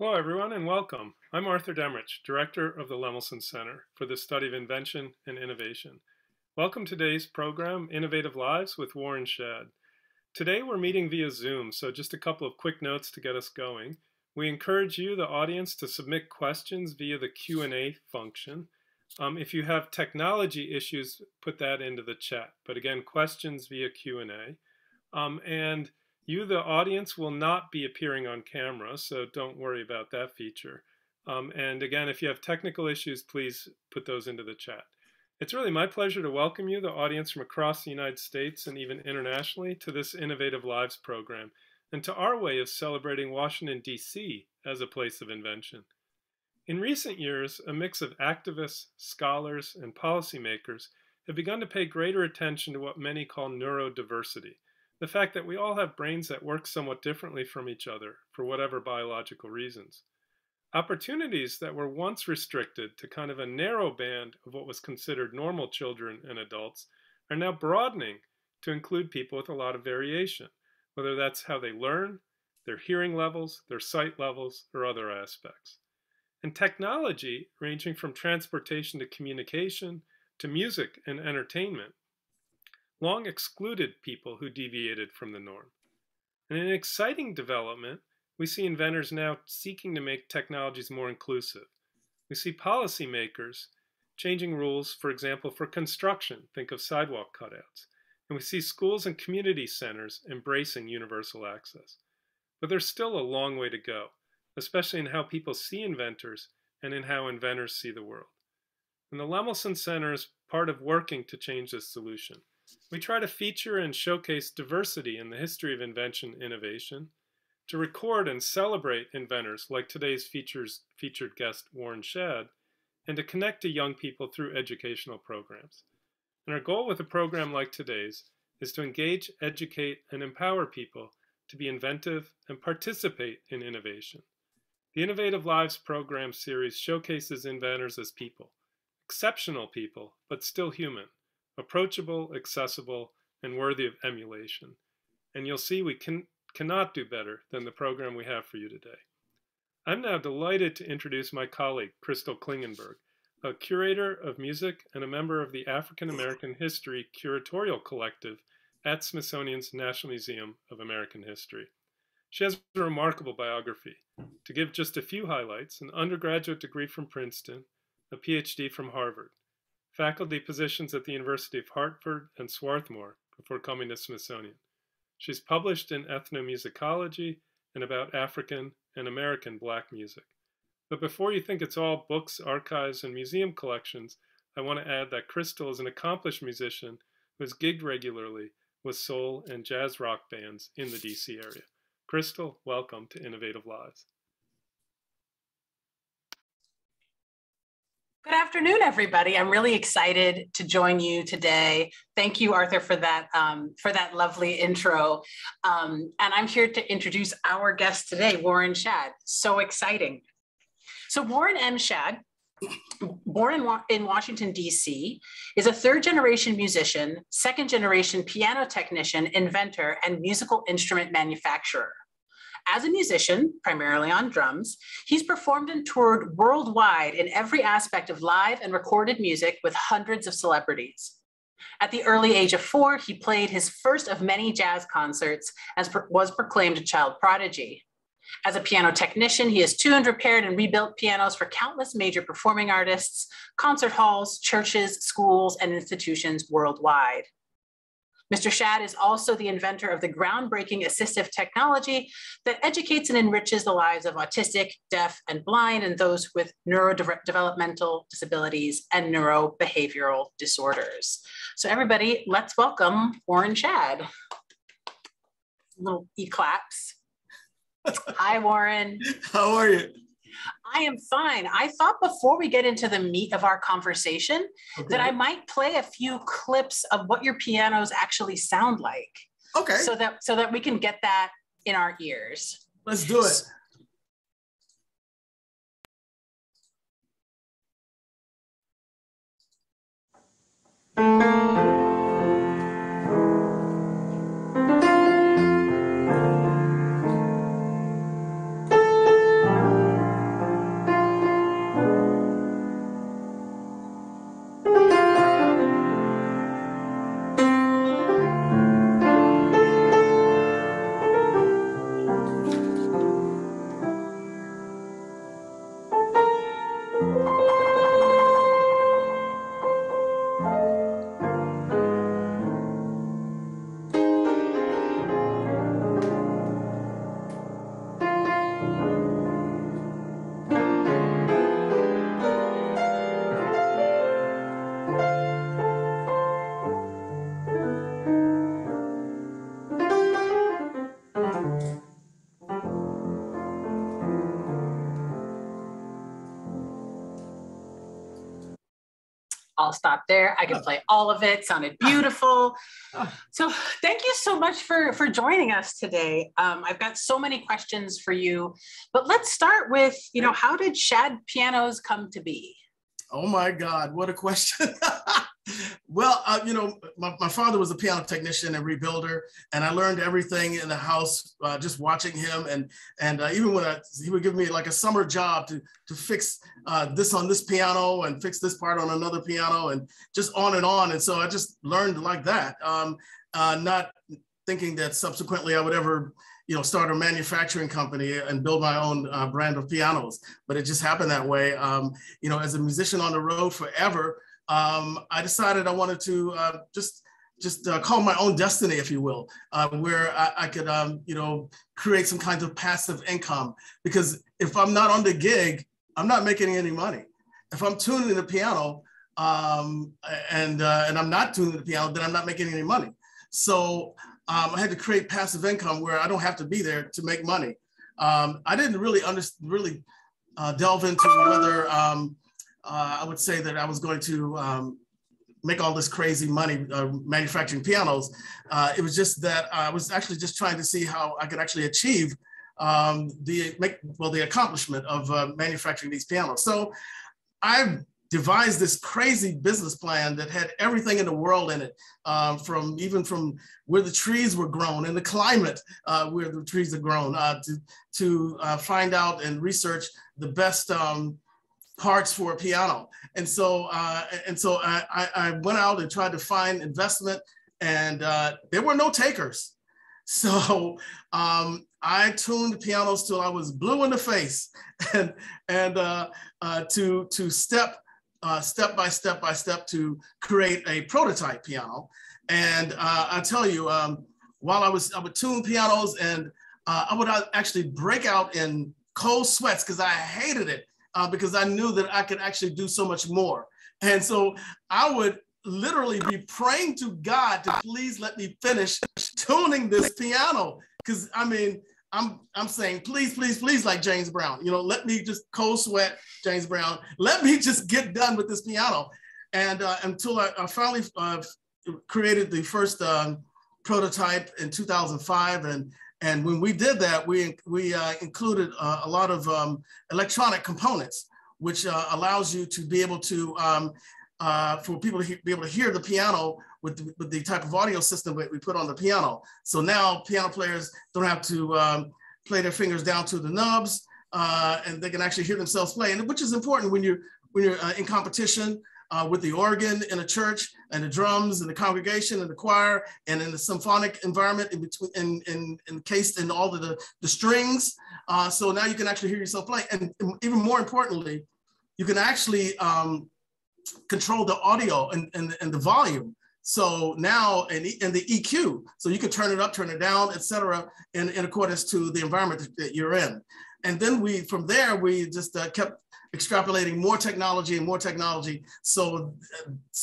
Hello, everyone, and welcome. I'm Arthur Demrich, Director of the Lemelson Center for the Study of Invention and Innovation. Welcome to today's program, Innovative Lives with Warren Shad. Today, we're meeting via Zoom, so just a couple of quick notes to get us going. We encourage you, the audience, to submit questions via the Q&A function. If you have technology issues, put that into the chat. But again, questions via Q&A. And you, the audience, will not be appearing on camera, so don't worry about that feature. And again, if you have technical issues, please put those into the chat. It's really my pleasure to welcome you, the audience from across the United States and even internationally, to this Innovative Lives program and to our way of celebrating Washington, D.C. as a place of invention. In recent years, a mix of activists, scholars, and policymakers have begun to pay greater attention to what many call neurodiversity. The fact that we all have brains that work somewhat differently from each other for whatever biological reasons. Opportunities that were once restricted to kind of a narrow band of what was considered normal children and adults are now broadening to include people with a lot of variation, whether that's how they learn, their hearing levels, their sight levels, or other aspects. And technology, ranging from transportation to communication to music and entertainment, long excluded people who deviated from the norm. And in an exciting development, we see inventors now seeking to make technologies more inclusive. We see policymakers changing rules, for example, for construction, think of sidewalk cutouts. And we see schools and community centers embracing universal access. But there's still a long way to go, especially in how people see inventors and in how inventors see the world. And the Lemelson Center is part of working to change this solution. We try to feature and showcase diversity in the history of invention and innovation, to record and celebrate inventors like today's featured guest Warren Shad, and to connect to young people through educational programs. And our goal with a program like today's is to engage, educate, and empower people to be inventive and participate in innovation. The Innovative Lives program series showcases inventors as people, exceptional people, but still human, approachable, accessible, and worthy of emulation. And you'll see we cannot do better than the program we have for you today. I'm now delighted to introduce my colleague, Krystal Klingenberg, a curator of music and a member of the African American History Curatorial Collective at Smithsonian's National Museum of American History. She has a remarkable biography. To give just a few highlights, an undergraduate degree from Princeton, a PhD from Harvard, faculty positions at the University of Hartford and Swarthmore before coming to Smithsonian. She's published in ethnomusicology and about African and American Black music. But before you think it's all books, archives, and museum collections, I want to add that Krystal is an accomplished musician who has gigged regularly with soul and jazz rock bands in the DC area. Krystal, welcome to Innovative Lives. Good afternoon, everybody. I'm really excited to join you today. Thank you, Arthur, for that lovely intro. And I'm here to introduce our guest today, Warren Shad. So exciting. So Warren M. Shad, born in Washington, D.C., is a third-generation musician, second-generation piano technician, inventor, and musical instrument manufacturer. As a musician, primarily on drums, he's performed and toured worldwide in every aspect of live and recorded music with hundreds of celebrities. At the early age of 4, he played his first of many jazz concerts and was proclaimed a child prodigy. As a piano technician, he has tuned, repaired, and rebuilt pianos for countless major performing artists, concert halls, churches, schools, and institutions worldwide. Mr. Shad is also the inventor of the groundbreaking assistive technology that educates and enriches the lives of autistic, deaf, and blind, and those with neurodevelopmental disabilities and neurobehavioral disorders. So everybody, let's welcome Warren Shad. Little e-claps. Hi, Warren. How are you? I am fine. I thought before we get into the meat of our conversation that I might play a few clips of what your pianos actually sound like. Okay. So that we can get that in our ears. Let's do it. I'll stop there. I could play all of it. Sounded beautiful. So thank you so much for joining us today. I've got so many questions for you, but let's start with, how did Shad pianos come to be? Oh my God, what a question. Well, my father was a piano technician and rebuilder, and I learned everything in the house just watching him. And even when he would give me like a summer job to fix this on this piano and fix this part on another piano and just on and on. And so I just learned like that, not thinking that subsequently I would ever start a manufacturing company and build my own brand of pianos, but it just happened that way. As a musician on the road forever, I decided I wanted to just call my own destiny, if you will, where I could, create some kind of passive income. Because if I'm not on the gig, I'm not making any money. If I'm tuning the piano and I'm not tuning the piano, then I'm not making any money. So I had to create passive income where I don't have to be there to make money. I didn't really delve into whether I would say that I was going to make all this crazy money manufacturing pianos. It was just that I was actually just trying to see how I could actually achieve the accomplishment of manufacturing these pianos. So I devised this crazy business plan that had everything in the world in it, from where the trees were grown and the climate where the trees are grown, to find out and research the best parts for a piano. And so I went out and tried to find investment, and there were no takers. So I tuned pianos till I was blue in the face, and to step by step to create a prototype piano. And I tell you, while I would tune pianos, and I would actually break out in cold sweats because I hated it, because I knew that I could actually do so much more. And so I would literally be praying to God to please let me finish tuning this piano. Because I mean, I'm saying, please, please, please, like James Brown, let me just cold sweat, James Brown. Let me just get done with this piano. And until I finally created the first prototype in 2005. And when we did that, we included a lot of electronic components, which allows you to be able to, for people to be able to hear the piano with the type of audio system that we put on the piano. So now piano players don't have to play their fingers down to the nubs, and they can actually hear themselves play, and which is important when you're in competition with the organ in a church, and the drums and the congregation and the choir, and in the symphonic environment in between, encased in all of the strings. So now you can actually hear yourself play, and even more importantly, you can actually control the audio and the volume. So now, and the EQ, so you can turn it up, turn it down, et cetera, in accordance to the environment that you're in. And then from there, we just kept extrapolating more technology and more technology. So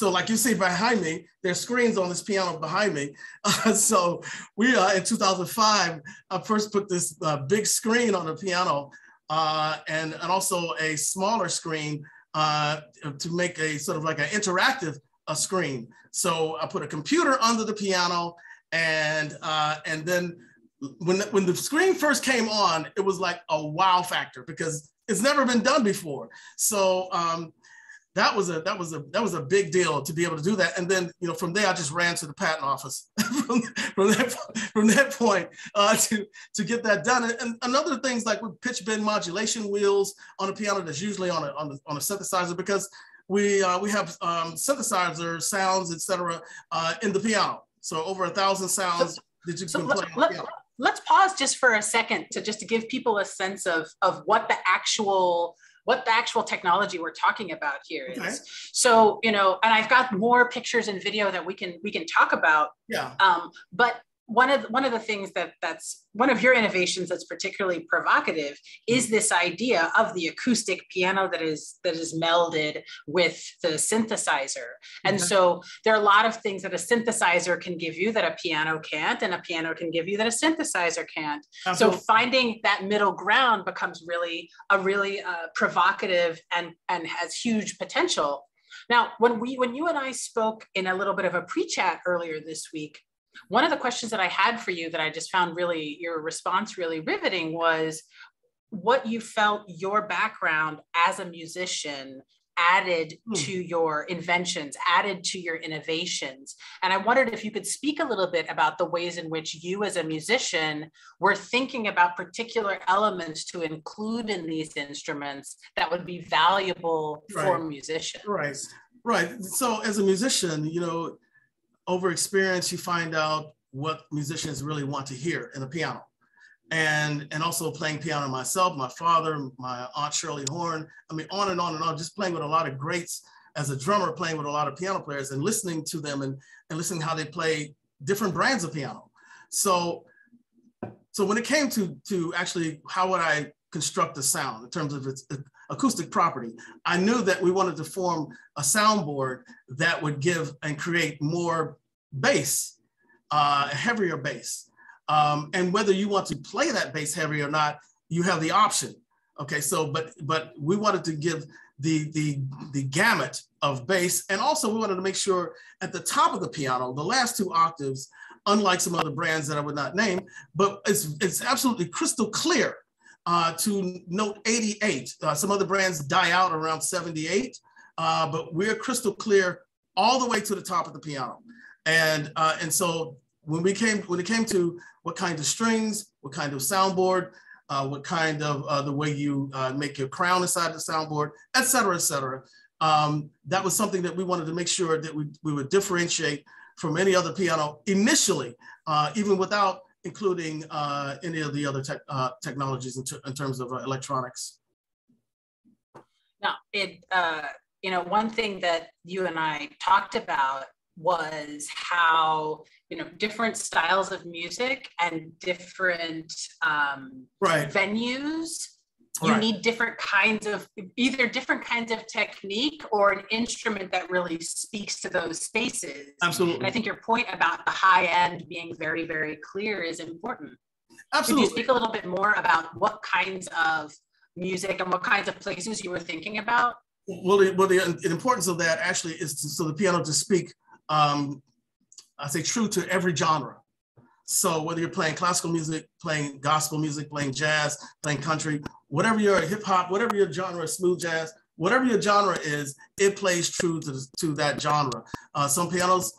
like you see behind me, there's screens on this piano behind me. So we, in 2005, I first put this big screen on the piano, and also a smaller screen to make a sort of like an interactive screen. So I put a computer under the piano, and then when the screen first came on, it was like a wow factor because it's never been done before. So that was a big deal to be able to do that. And then from there I just ran to the patent office from that point to get that done. And another things like with pitch bend modulation wheels on a piano that's usually on a synthesizer, because we have synthesizer sounds, etc. In the piano. So over 1,000 sounds that you can play on the piano. Let's pause just for a second to give people a sense of what the actual technology we're talking about here is. Okay. So, and I've got more pictures and video that we can talk about. Yeah. But one of the things that's one of your innovations that's particularly provocative is this idea of the acoustic piano that is melded with the synthesizer. And so there are a lot of things that a synthesizer can give you that a piano can't, and a piano can give you that a synthesizer can't. Absolutely. So finding that middle ground becomes really provocative and has huge potential. Now, when you and I spoke in a little bit of a pre-chat earlier this week, one of the questions that I had for you that I just found really, your response really riveting, was what you felt your background as a musician added to your inventions, added to your innovations. And I wondered if you could speak a little bit about the ways in which you as a musician were thinking about particular elements to include in these instruments that would be valuable for musicians. Right. So as a musician, you know, over experience, you find out what musicians really want to hear in a piano. And also playing piano myself, my father, my Aunt Shirley Horn, I mean, on and on and on, just playing with a lot of greats as a drummer, playing with a lot of piano players and listening to them and listening how they play different brands of piano. So when it came to actually how would I construct the sound in terms of its acoustic property, I knew that we wanted to form a soundboard that would give and create more bass, heavier bass. And whether you want to play that bass heavy or not, you have the option. Okay, so but we wanted to give the gamut of bass, and also we wanted to make sure at the top of the piano, the last 2 octaves, unlike some other brands that I would not name, but it's absolutely crystal clear to note 88. Some other brands die out around 78, but we're crystal clear all the way to the top of the piano, and so. When it came to what kind of strings, what kind of soundboard, what kind of the way you make your crown inside the soundboard, et cetera, that was something that we wanted to make sure that we would differentiate from any other piano initially, even without including any of the other technologies in terms of electronics. Now, you know, one thing that you and I talked about was how, you know, different styles of music and different venues, you need different kinds of, either different kinds of technique or an instrument that really speaks to those spaces. Absolutely. And I think your point about the high end being very, very clear is important. Absolutely. Could you speak a little bit more about what kinds of music and what kinds of places you were thinking about? Well, the importance of that actually is so the piano to speak I say true to every genre. So whether you're playing classical music, playing gospel music, playing jazz, playing country, whatever your hip hop, whatever your genre, smooth jazz, whatever your genre is, it plays true to that genre. Some pianos,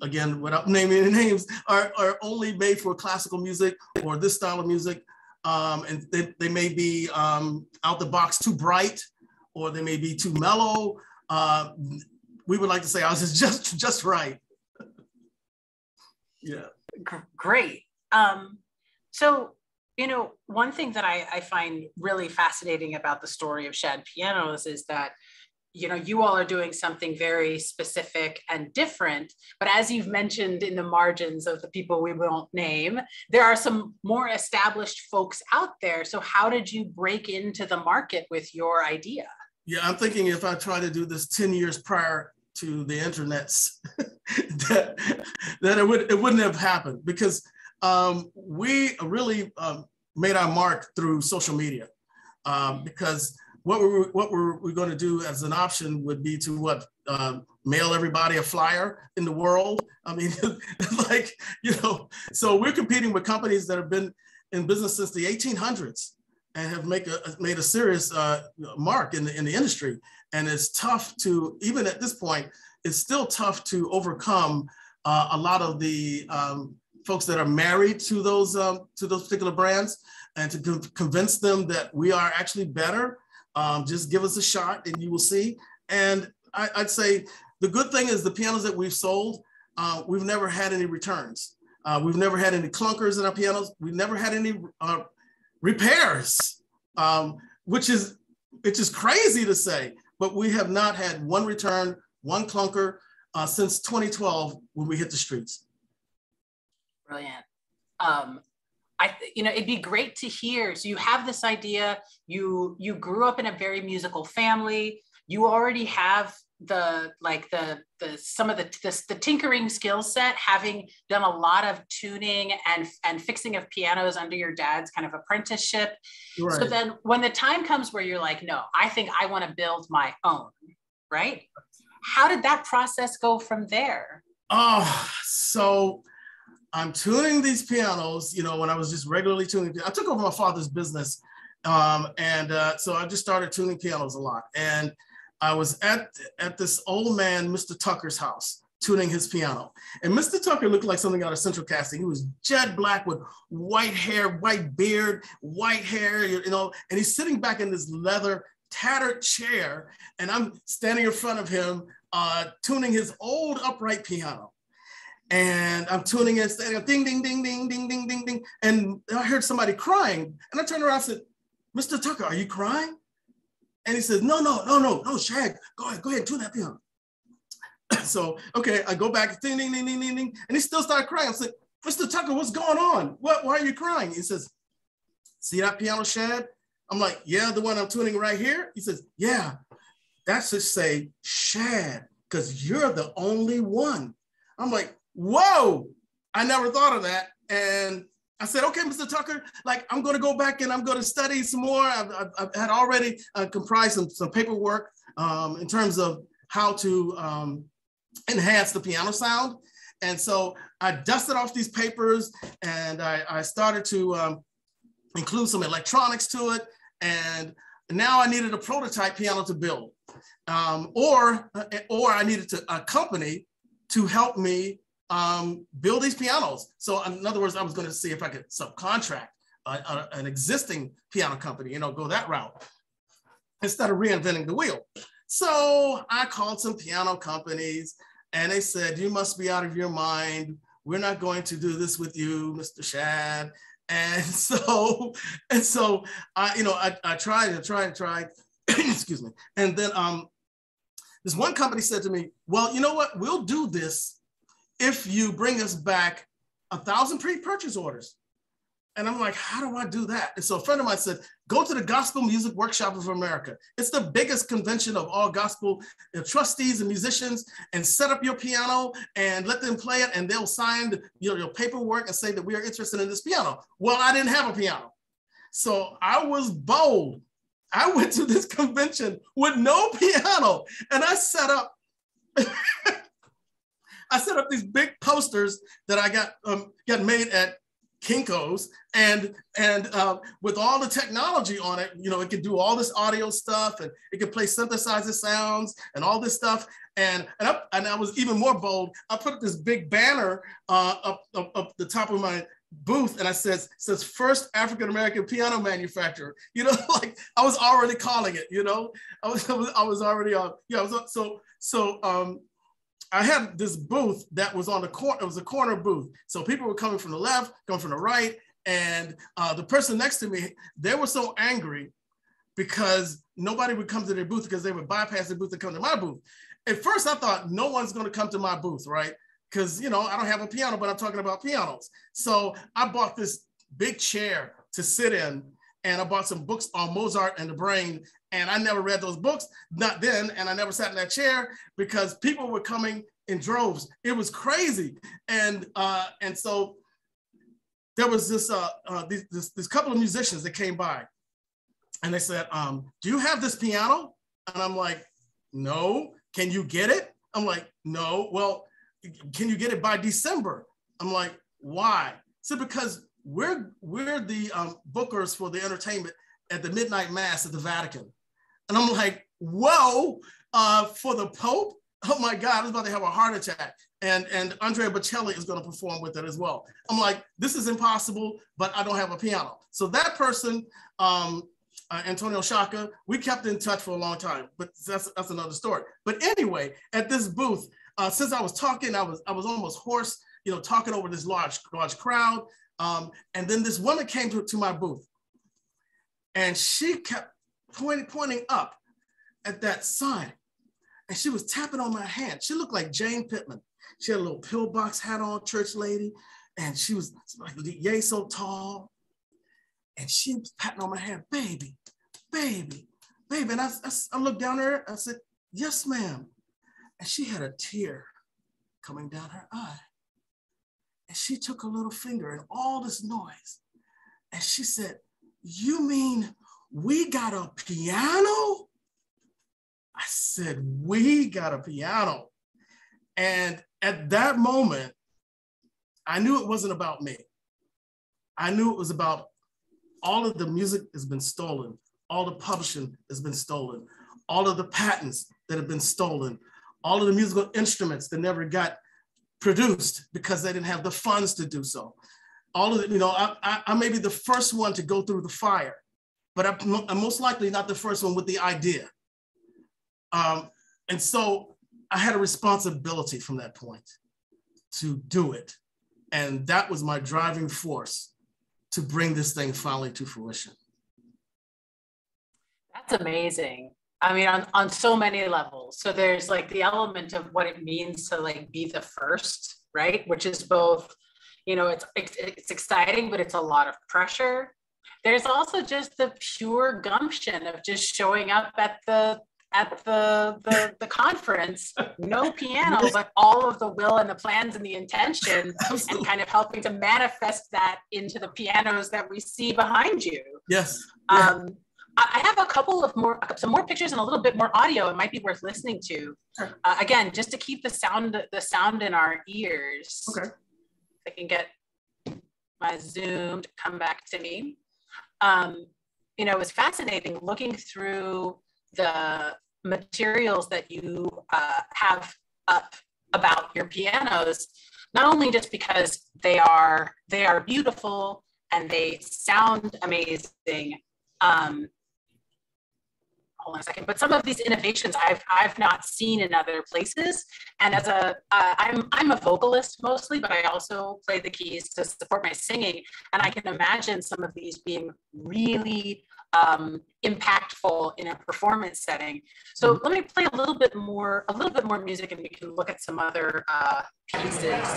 again, without naming any names, are only made for classical music or this style of music. And they may be out the box too bright, or they may be too mellow. We would like to say ours is just right. Yeah. Great. So, you know, one thing that I find really fascinating about the story of Shad Pianos is that, you know, you all are doing something very specific and different, but as you've mentioned in the margins of the people we won't name, there are some more established folks out there. So how did you break into the market with your idea? Yeah, I'm thinking if I try to do this 10 years prior to the internets, that it wouldn't have happened, because we really made our mark through social media, because what we're going to do as an option would be to mail everybody a flyer in the world. I mean, like, you know, so we're competing with companies that have been in business since the 1800s and have made a serious mark in the industry. And it's tough to, even at this point, it's still tough to overcome a lot of the folks that are married to those particular brands, and to convince them that we are actually better. Just give us a shot and you will see. And I'd say the good thing is the pianos that we've sold, we've never had any returns. We've never had any clunkers in our pianos. We've never had any repairs, which is crazy to say, but we have not had one return, one clunker since 2012 when we hit the streets. Brilliant. You know, it'd be great to hear. So you have this idea, you grew up in a very musical family, you already have the tinkering skill set, having done a lot of tuning and fixing of pianos under your dad's kind of apprenticeship. Right. So then when the time comes where you're like, no, I think I want to build my own, right? How did that process go from there? Oh, so I'm tuning these pianos, you know, when I was just regularly tuning. I took over my father's business. So I just started tuning pianos a lot. And I was at this old man, Mr. Tucker's house, tuning his piano. And Mr. Tucker looked like something out of Central Casting. He was jet black with white hair, white beard, white hair, you know, and he's sitting back in this leather tattered chair. And I'm standing in front of him, tuning his old upright piano. And I'm tuning it, standing, ding, ding, ding, ding, ding, ding, ding, ding. And I heard somebody crying. And I turned around and said, Mr. Tucker, are you crying? And he says, no, Shag, go ahead, tune that piano. So, okay, I go back, ding, ding, ding, ding, ding, ding. And he still started crying. I said, Mr. Tucker, what's going on? Why are you crying? He says, see that piano, Shad? I'm like, yeah, the one I'm tuning right here? He says, yeah, that should say Shad, because you're the only one. I'm like, whoa, I never thought of that. And I said, okay, Mr. Tucker, like, I'm going to go back and I'm going to study some more. I've had already comprised some paperwork in terms of how to enhance the piano sound. And so I dusted off these papers and I started to include some electronics to it. And now I needed a prototype piano to build, or I needed a company to help me build these pianos. So in other words, I was going to see if I could subcontract an existing piano company, you know, go that route instead of reinventing the wheel. So I called some piano companies and they said, you must be out of your mind. We're not going to do this with you, Mr. Shad. And so I tried, excuse me. And then this one company said to me, well, you know what, we'll do this if you bring us back 1,000 pre-purchase orders. And I'm like, how do I do that? And so a friend of mine said, go to the Gospel Music Workshop of America. It's the biggest convention of all gospel trustees and musicians, and set up your piano and let them play it, and they'll sign your paperwork and say that we are interested in this piano. Well, I didn't have a piano. So I was bold. I went to this convention with no piano, and I set up these big posters that I got made at Kinko's, and with all the technology on it, you know, it could do all this audio stuff, and it could play synthesizer sounds and all this stuff. And I was even more bold. I put this big banner up the top of my booth, and I says first African-American piano manufacturer. You know, like I was already calling it. You know, I was already on. Yeah, I had this booth that was on the corner. It was a corner booth. So people were coming from the left, coming from the right. And the person next to me, they were so angry because nobody would come to their booth because they would bypass the booth and come to my booth. At first, I thought no one's going to come to my booth, right? Because, you know, I don't have a piano, but I'm talking about pianos. So I bought this big chair to sit in, and I bought some books on Mozart and the brain. And I never read those books, not then, and I never sat in that chair because people were coming in droves. It was crazy. And so there was this couple of musicians that came by, and they said, do you have this piano? And I'm like, no. Can you get it? I'm like, no. Well, can you get it by December? I'm like, why? So because we're the bookers for the entertainment at the midnight mass at the Vatican. And I'm like, whoa, for the Pope? Oh my God, I was about to have a heart attack. And Andrea Bocelli is going to perform with it as well. I'm like, this is impossible, but I don't have a piano. So that person, Antonio Shaka, we kept in touch for a long time, but that's another story. But anyway, at this booth, since I was talking, I was almost hoarse, you know, talking over this large crowd. And then this woman came to my booth, and she kept pointing up at that sign, and she was tapping on my hand. She looked like Jane Pittman. She had a little pillbox hat on, church lady, and she was like yay so tall, and she was patting on my hand, baby. And I looked down at her, I said, yes, ma'am. And she had a tear coming down her eye. And she took a little finger in all this noise, and she said, you mean we got a piano? I said, we got a piano. And at that moment, I knew it wasn't about me. I knew it was about all of the music has been stolen, all the publishing has been stolen, all of the patents that have been stolen, all of the musical instruments that never got produced because they didn't have the funds to do so. All of it, you know, I may be the first one to go through the fire, but I'm most likely not the first one with the idea. And so I had a responsibility from that point to do it. And that was my driving force to bring this thing finally to fruition. That's amazing. I mean, on so many levels. So there's like the element of what it means to like be the first, right? Which is both, you know, it's exciting, but it's a lot of pressure. There's also just the pure gumption of just showing up at the conference, no piano, but all of the will and the plans and the intention, and kind of helping to manifest that into the pianos that we see behind you. Yes. I have a couple of some more pictures and a little bit more audio. It might be worth listening to. Sure. Again, just to keep the sound in our ears. Okay. I can get my Zoom to come back to me. You know, it was fascinating looking through the materials that you have up about your pianos, not only just because they are beautiful and they sound amazing. Hold on a second, but some of these innovations I've not seen in other places. And as I'm a vocalist mostly, but I also play the keys to support my singing. And I can imagine some of these being really impactful in a performance setting. So let me play a little bit more music, and we can look at some other pieces.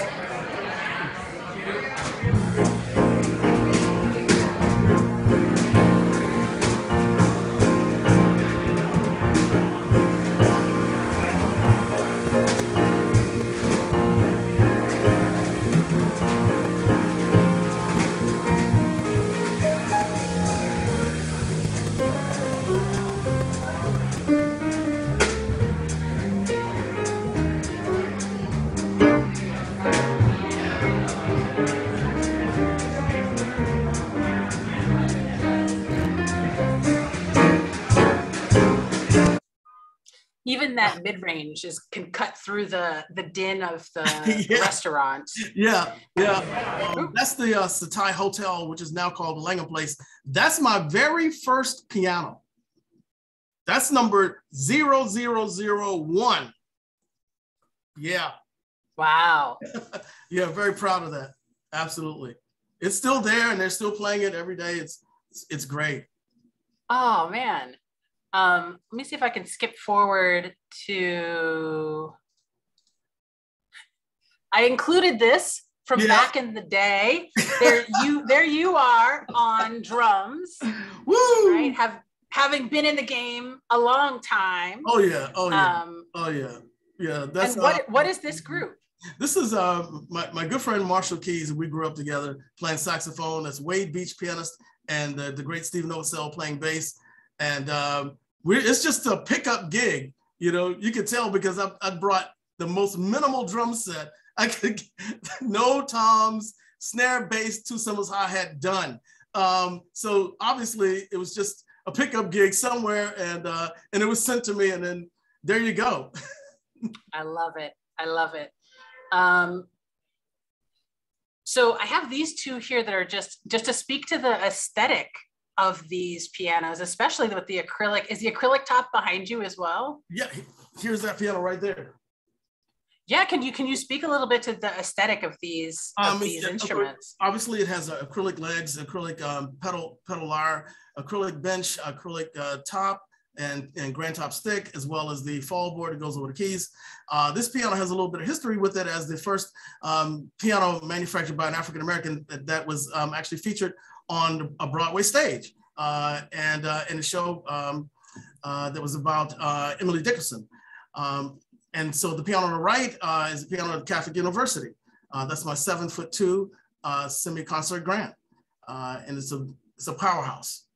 Even that mid-range can cut through the din of the restaurant. Yeah. That's the Satai Hotel, which is now called the Langham Place. That's my very first piano. That's number 0001. Yeah. Wow. Yeah, very proud of that. Absolutely. It's still there and they're still playing it every day. It's great. Oh, man. Let me see if I can skip forward to, I included this from back in the day. There you are on drums. Woo! Right? Having been in the game a long time. Oh yeah. Yeah. That's and what is this group? This is my good friend Marshall Keys. We grew up together playing saxophone. That's Wade Beach, pianist, and the great Stephen Otsell playing bass. And it's just a pickup gig, you know. You could tell because I brought the most minimal drum set. I could no toms, snare, bass, two cymbals, hi-hat, done. So obviously it was just a pickup gig somewhere, and it was sent to me, and then there you go. I love it. So I have these two here that are just to speak to the aesthetic of these pianos, especially with the acrylic. Is the acrylic top behind you as well? Yeah, here's that piano right there. Yeah, can you speak a little bit to the aesthetic of these instruments? Obviously, it has acrylic legs, acrylic pedal lyre, acrylic bench, acrylic top, and grand top stick, as well as the fall board that goes over the keys. This piano has a little bit of history with it as the first piano manufactured by an African-American that was actually featured on a Broadway stage and in a show that was about Emily Dickinson. And so the piano on the right is a piano at Catholic University. That's my 7'2" semi-concert grand. And it's a powerhouse.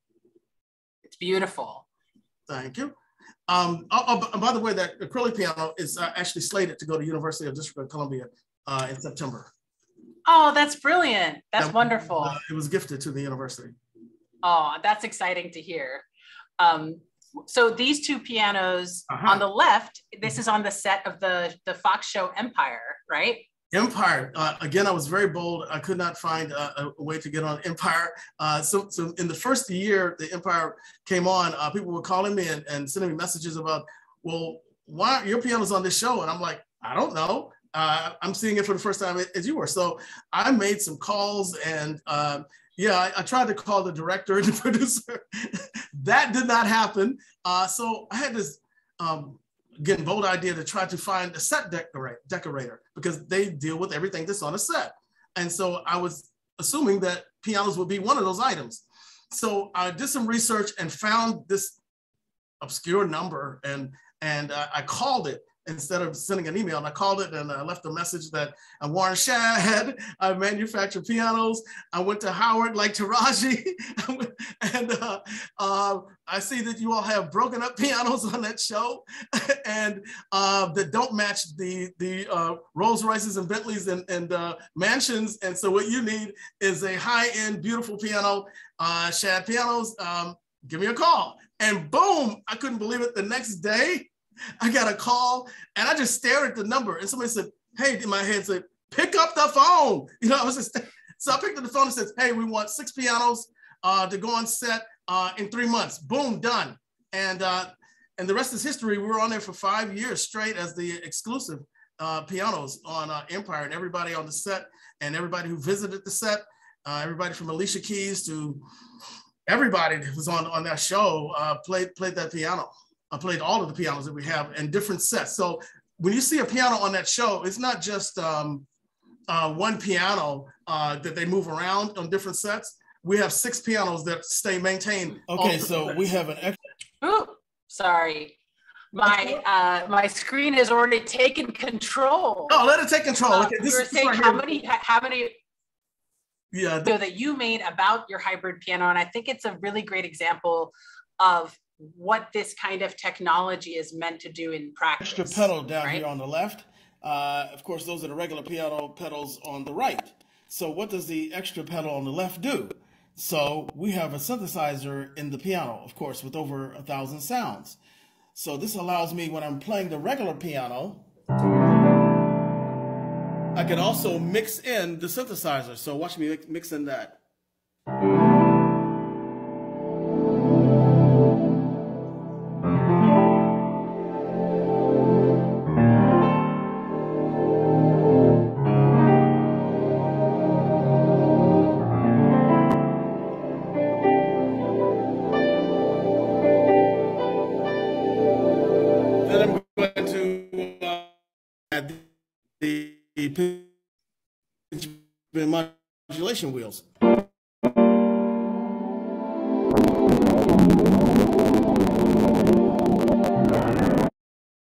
It's beautiful. Thank you. By the way, that acrylic piano is actually slated to go to University of District of Columbia in September. Oh, that's brilliant. That's wonderful. It was gifted to the university. Oh, that's exciting to hear. So these two pianos on the left, this is on the set of the Fox show Empire, right? Empire. Again, I was very bold. I could not find a way to get on Empire. So in the first year the Empire came on, people were calling me and sending me messages about, well, why your piano's on this show? And I'm like, I don't know. I'm seeing it for the first time as you were. So I made some calls and yeah, I tried to call the director and the producer. That did not happen. So I had this again, bold idea to try to find a set decorator because they deal with everything that's on a set. And so I was assuming that pianos would be one of those items. So I did some research and found this obscure number and I called it. Instead of sending an email, and I called it and I left a message that I'm Warren Shad, I manufacture pianos. I went to Howard like Taraji, and I see that you all have broken up pianos on that show and that don't match the Rolls Royces and Bentleys and mansions. And so what you need is a high-end, beautiful piano, Shad Pianos. Give me a call. And boom, I couldn't believe it. The next day, I got a call and I just stared at the number and somebody said, hey, in my head said, pick up the phone. You know, I was just, so I picked up the phone and said, hey, we want 6 pianos to go on set in 3 months. Boom, done. And the rest is history. We were on there for 5 years straight as the exclusive pianos on Empire, and everybody on the set and everybody who visited the set, everybody from Alicia Keys to everybody that was on that show played that piano. I played all of the pianos that we have in different sets. So when you see a piano on that show, it's not just one piano that they move around on different sets. We have 6 pianos that stay maintained. Okay, so we have an extra. Ooh, sorry. My screen has already taken control. Oh, let it take control. Okay, you were saying how many yeah, that you made about your hybrid piano, and I think it's a really great example of what this kind of technology is meant to do in practice. Extra pedal down here on the left. Of course, those are the regular piano pedals on the right. So what does the extra pedal on the left do? So we have a synthesizer in the piano, of course, with over 1,000 sounds. So this allows me, when I'm playing the regular piano, I can also mix in the synthesizer. So watch me mix in that. The pitch modulation wheels.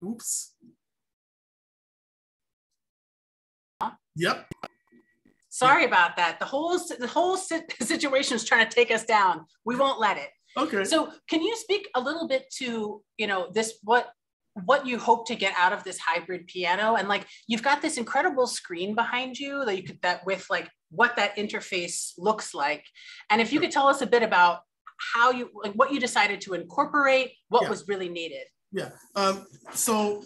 Oops. Yep. Sorry about that. The whole situation is trying to take us down. We won't let it. Okay. So can you speak a little bit to, this, what you hope to get out of this hybrid piano? And like, you've got this incredible screen behind you that with like what that interface looks like. And if you could tell us a bit about how what you decided to incorporate, what was really needed. Yeah. So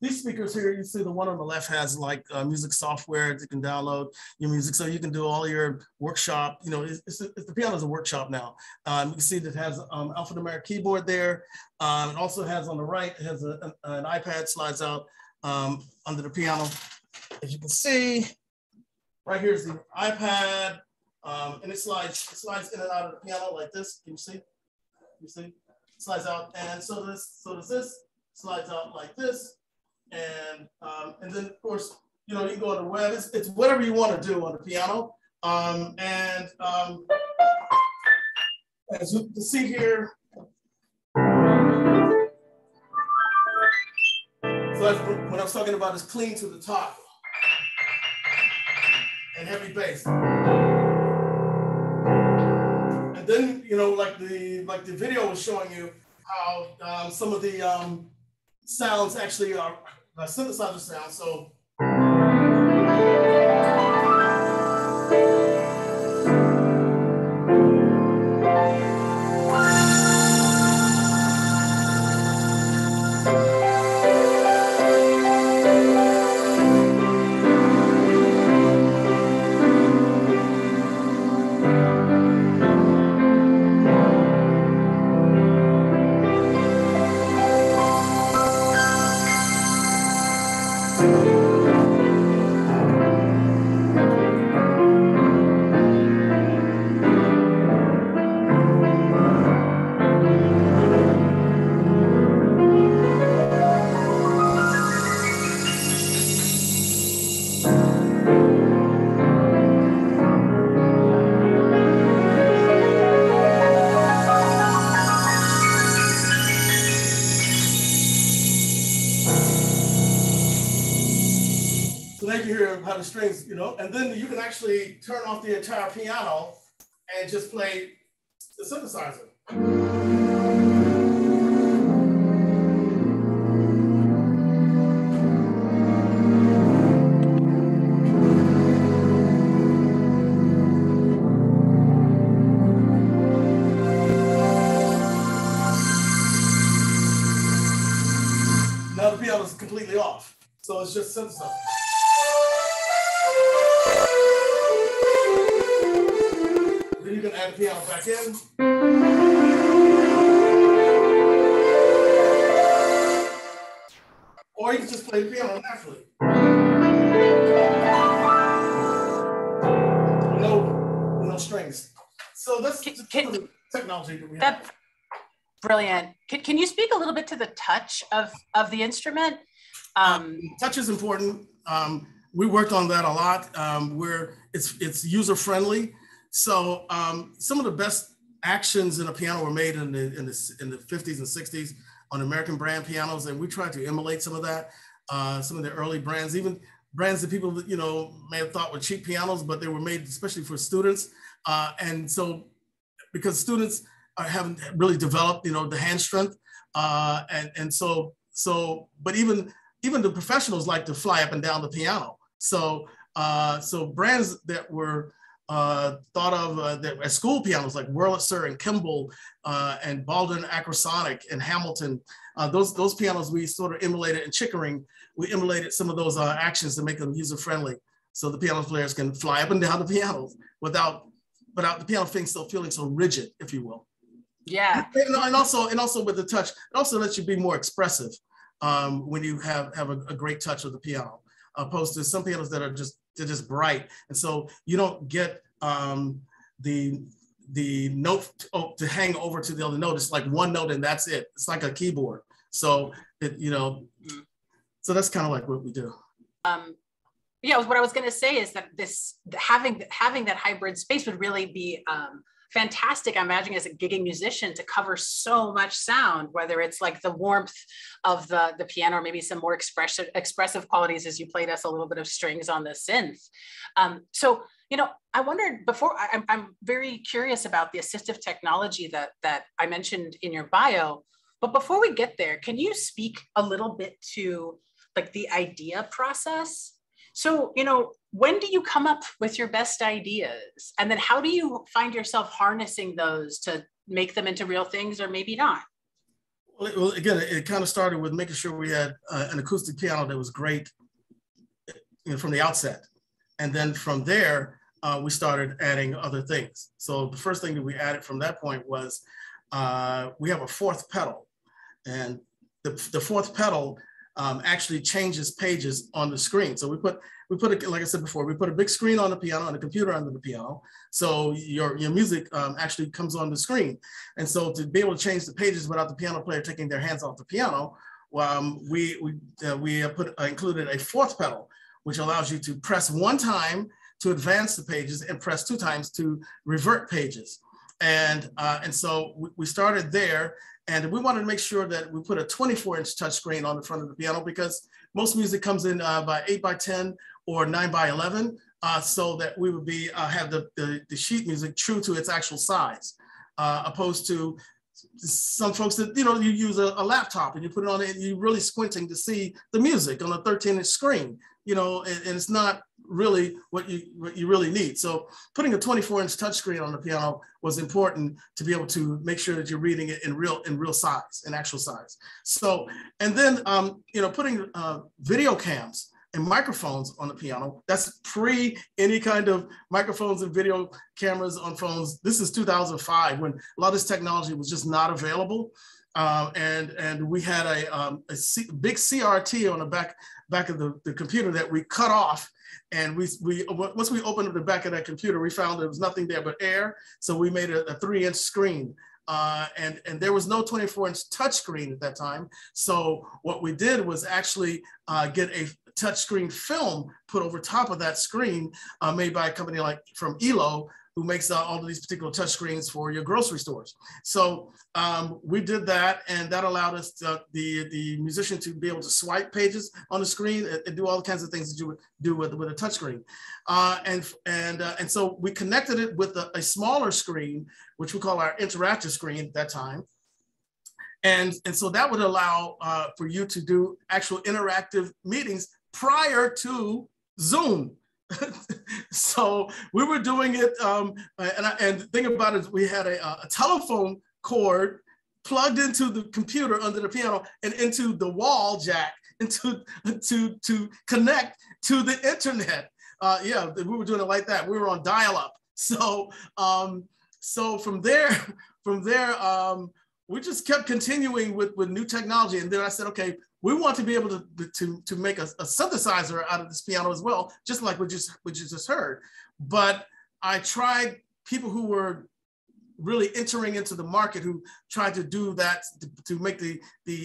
these speakers here, you see the one on the left has like music software that you can download your music, so you can do all your workshop. The piano is a workshop now. You can see that it has alphanumeric keyboard there. It also has on the right, it has an iPad slides out under the piano. As you can see, right here is the iPad, and it slides in and out of the piano like this. Can you see? You see? It slides out, and so does this slides out like this. And then of course, you can go on the web. It's whatever you want to do on the piano. As you can see here, so that's what I was talking about is clean to the top and heavy bass. And then like the video was showing you how some of the sounds actually are synthesizer sounds. So. So they can hear how the strings, you know, and then you can actually turn off the entire piano and just play the synthesizer. Now the piano is completely off, so it's just synthesizer. Then you can add the piano back in. Or you can just play the piano naturally. No strings. So that's the technology that we have. That's brilliant. Can you speak a little bit to the touch of the instrument? Touch is important. We worked on that a lot. Where it's user friendly. So some of the best actions in a piano were made in the 50s and 60s on American brand pianos, and we tried to emulate some of that. Some of the early brands, even brands that people may have thought were cheap pianos, but they were made especially for students. And so because students haven't really developed the hand strength, and so but even the professionals like to fly up and down the piano. So brands that were thought of that as school pianos like Wurlitzer and Kimball and Baldwin Acrosonic and Hamilton, those pianos we sort of emulated. In Chickering, we emulated some of those actions to make them user friendly, so the piano players can fly up and down the pianos without the piano feeling so rigid, if you will. Yeah. And also with the touch, it also lets you be more expressive when you have a great touch of the piano, opposed to some pianos that are just bright, and so you don't get the note to hang over to the other note. It's like one note and that's it. It's like a keyboard. So so that's kind of like what we do. Yeah, what I was going to say is that having that hybrid space would really be fantastic. I'm imagining as a gigging musician to cover so much sound, whether it's like the warmth of the piano or maybe some more expressive qualities as you played us a little bit of strings on the synth. So, I wondered before, I'm very curious about the assistive technology that I mentioned in your bio, but before we get there, can you speak a little bit to like the idea process? So, when do you come up with your best ideas? And then how do you find yourself harnessing those to make them into real things or maybe not? Well, again, it kind of started with making sure we had an acoustic piano that was great from the outset. And then from there, we started adding other things. So the first thing that we added from that point was we have a fourth pedal. And the fourth pedal actually changes pages on the screen. So we put like I said before, we put a big screen on the piano and a computer under the piano. So your music actually comes on the screen. And so to be able to change the pages without the piano player taking their hands off the piano, we included a fourth pedal, which allows you to press one time to advance the pages and press two times to revert pages. And so we started there. And we wanted to make sure that we put a 24-inch touchscreen on the front of the piano because most music comes in by 8x10 or 9x11, so that we would have the sheet music true to its actual size, opposed to some folks that, you use a laptop and you put it on it and you're really squinting to see the music on a 13-inch screen, and it's not really what you really need. So putting a 24-inch touchscreen on the piano was important to be able to make sure that you're reading it in real size, in actual size. So, and then, putting video cams and microphones on the piano. That's pre any kind of microphones and video cameras on phones. This is 2005 when a lot of this technology was just not available. And we had a big CRT on the back of the computer that we cut off. And once we opened up the back of that computer, we found there was nothing there but air. So we made a 3-inch screen. And there was no 24-inch touchscreen at that time. So what we did was actually get a touchscreen film put over top of that screen, made by a company from ELO, who makes all of these particular touchscreens for your grocery stores. So we did that, and that allowed us the musician to be able to swipe pages on the screen and do all kinds of things that you would do with a touchscreen. And so we connected it with a smaller screen, which we call our interactive screen at that time. And so that would allow for you to do actual interactive meetings prior to Zoom. So we were doing it, and the thing about it is we had a telephone cord plugged into the computer under the piano and into the wall jack to connect to the internet. Yeah, we were doing it like that. We were on dial-up. So from there, we just kept continuing with new technology. And then I said, okay, we want to be able to make a synthesizer out of this piano as well, just like what you just heard. But I tried people who were really entering into the market who tried to do that to make the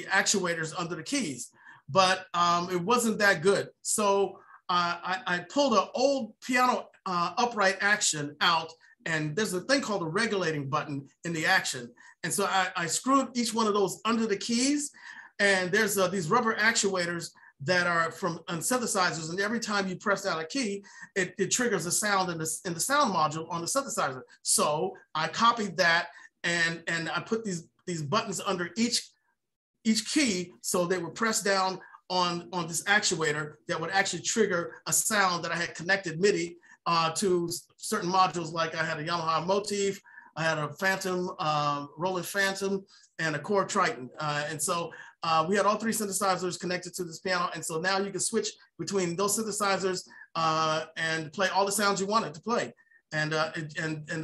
actuators under the keys, but it wasn't that good. So I pulled an old piano upright action out, and there's a thing called a regulating button in the action. And so I screwed each one of those under the keys, and there's these rubber actuators that are from synthesizers, and every time you press down a key, it triggers a sound in the sound module on the synthesizer. So I copied that, and I put these buttons under each key, so they were pressed down on this actuator that would actually trigger a sound that I had connected MIDI to certain modules. Like I had a Yamaha Motif, I had a Phantom, Roland Phantom, and a Core Triton. And so we had all three synthesizers connected to this piano. And so now you can switch between those synthesizers and play all the sounds you wanted to play. And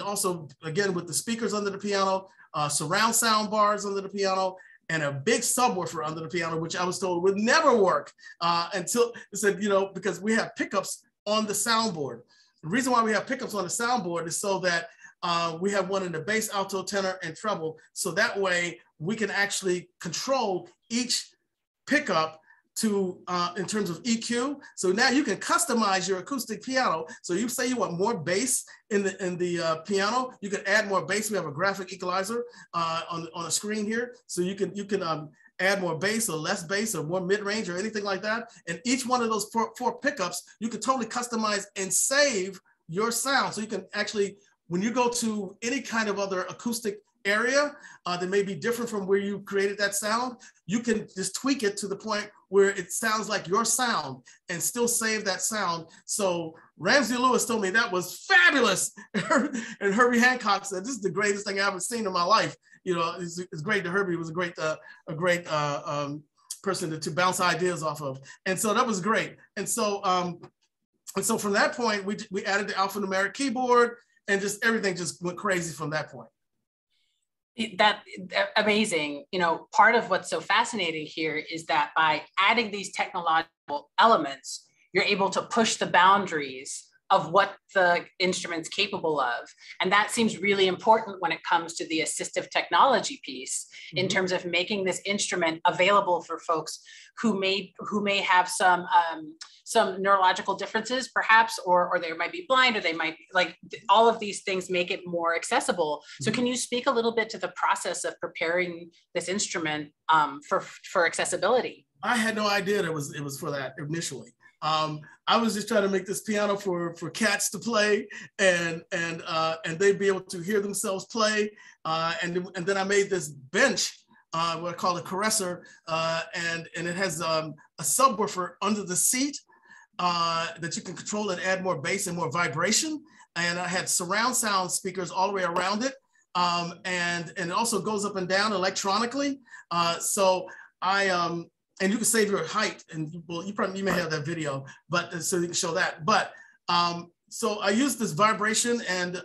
also, again, with the speakers under the piano, surround sound bars under the piano, and a big subwoofer under the piano, which I was told would never work until it said, because we have pickups on the soundboard. The reason why we have pickups on the soundboard is so that we have one in the bass, alto, tenor, and treble. So that way we can actually control each pickup to in terms of EQ. So now you can customize your acoustic piano. So you say you want more bass in the piano, you can add more bass. We have a graphic equalizer on a screen here. So you can add more bass or less bass or more mid-range or anything like that. And each one of those four pickups, you can totally customize and save your sound. So you can actually, when you go to any kind of other acoustic area that may be different from where you created that sound, you can just tweak it to the point where it sounds like your sound and still save that sound. So Ramsey Lewis told me that was fabulous. And Herbie Hancock said, this is the greatest thing I've ever seen in my life. It's great that Herbie was a great person to bounce ideas off of. And so that was great. And so from that point, we added the alphanumeric keyboard, and just everything just went crazy from that point. That amazing. Part of what's so fascinating here is that by adding these technological elements, you're able to push the boundaries of what the instrument's capable of. And that seems really important when it comes to the assistive technology piece, in terms of making this instrument available for folks who may have some neurological differences, perhaps, or they might be blind, or they might all of these things make it more accessible. So can you speak a little bit to the process of preparing this instrument for accessibility? I had no idea it was for that initially. I was just trying to make this piano for cats to play, and they'd be able to hear themselves play. And then I made this bench, what I call a caressor, and it has a subwoofer under the seat that you can control and add more bass and more vibration. And I had surround sound speakers all the way around it. And it also goes up and down electronically. And you can save your height, and well, you may have that video, but so you can show that. But so I used this vibration, and